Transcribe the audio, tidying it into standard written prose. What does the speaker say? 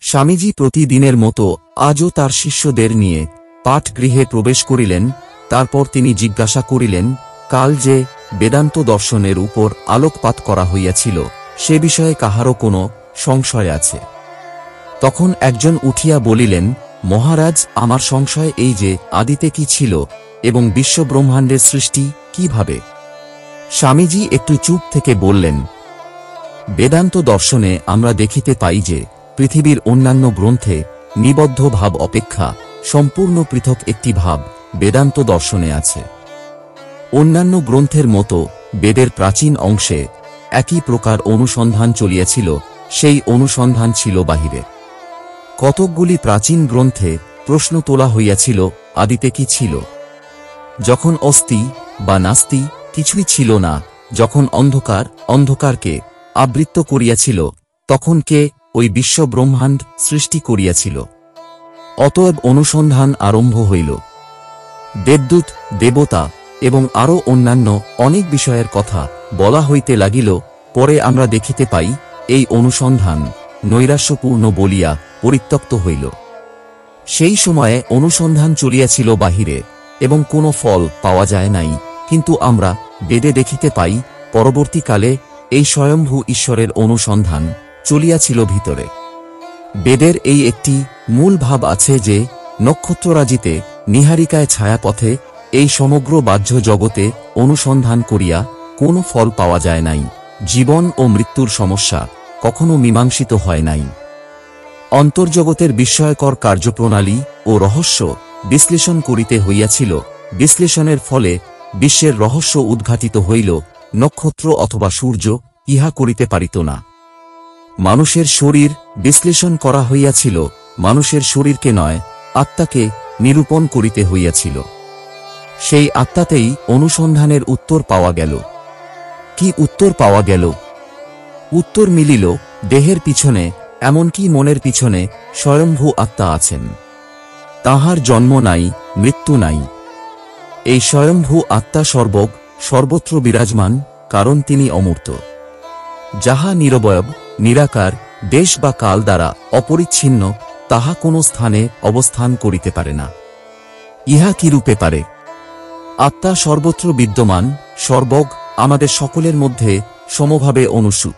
স্বামীজি প্রতিদিনের মতো আজও তার শিষ্যদের নিয়ে পাঠগৃহে প্রবেশ করিলেন। তারপর তিনি জিজ্ঞাসা করিলেন, কাল যে বেদান্ত দর্শনের উপর আলোকপাত করা হইয়াছিল সে বিষয়ে কাহারও কোনো সংশয় আছে? তখন একজন উঠিয়া বলিলেন, মহারাজ, আমার সংশয় এই যে আদিতে কি ছিল এবং বিশ্বব্রহ্মাণ্ডের সৃষ্টি কিভাবে? স্বামীজি একটু চুপ থেকে বললেন, বেদান্ত দর্শনে আমরা দেখিতে পাই যে পৃথিবীর অন্যান্য গ্রন্থে নিবদ্ধ ভাব অপেক্ষা সম্পূর্ণ পৃথক একটি ভাব বেদান্ত দর্শনে আছে। অন্যান্য গ্রন্থের মতো বেদের প্রাচীন অংশে একই প্রকার অনুসন্ধান চলিয়াছিল, সেই অনুসন্ধান ছিল বাহিরে। কতকগুলি প্রাচীন গ্রন্থে প্রশ্ন তোলা হইয়াছিল, আদিতে কি ছিল? যখন অস্তি বা নাস্তি কিছুই ছিল না, যখন অন্ধকারকে আবৃত্ত করিয়াছিল, তখন কে ওই বিশ্ব ব্রহ্মাণ্ড সৃষ্টি করিয়াছিল? অতএব অনুসন্ধান আরম্ভ হইল। দেবদূত, দেবতা এবং আরও অন্যান্য অনেক বিষয়ের কথা বলা হইতে লাগিল। পরে আমরা দেখিতে পাই এই অনুসন্ধান নৈরাশ্যপূর্ণ বলিয়া পরিত্যক্ত হইল। সেই সময়ে অনুসন্ধান চলিয়াছিল বাহিরে এবং কোনো ফল পাওয়া যায় নাই, কিন্তু আমরা বেদে দেখিতে পাই পরবর্তীকালে এই স্বয়ম্ভূ ঈশ্বরের অনুসন্ধান চলিয়াছিল ভিতরে। বেদের এই একটি মূল ভাব আছে যে নক্ষত্ররাজিতে নীহারিকায় ছায়াপথে এই সমগ্র বাহ্য জগতে অনুসন্ধান করিয়া কোনো ফল পাওয়া যায় নাই। জীবন ও মৃত্যুর সমস্যা কখনো মীমাংসিত হয় নাই। অন্তর্জগতের বিস্ময়কর কার্যপ্রণালী ও রহস্য বিশ্লেষণ করিতে হইয়াছিল। বিশ্লেষণের ফলে বিশ্বের রহস্য উদ্ঘাটিত হইল। নক্ষত্র অথবা সূর্য ইহা করিতে পারিত না। মানুষের শরীর বিশ্লেষণ করা হইয়াছিল। মানুষের শরীরকে নয়, আত্মাকে নিরূপণ করিতে হইয়াছিল। সেই আত্মাতেই অনুসন্ধানের উত্তর পাওয়া গেল। কি উত্তর পাওয়া গেল? উত্তর মিলিল, দেহের পিছনে, এমনকি মনের পিছনে স্বয়ম্ভূ আত্মা আছেন। তাহার জন্ম নাই, মৃত্যু নাই। এই স্বয়ম্ভূ আত্মা সর্বত্র বিরাজমান, কারণ তিনি অমূর্ত। যাহা নিরবয়ব, নিরাকার, দেশ বা কাল দ্বারা অপরিচ্ছিন্ন, তাহা কোনো স্থানে অবস্থান করিতে পারে না। ইহা কি রূপে পারে? আত্মা সর্বত্র বিদ্যমান, সর্বগ, আমাদের সকলের মধ্যে সমভাবে অনুসূত।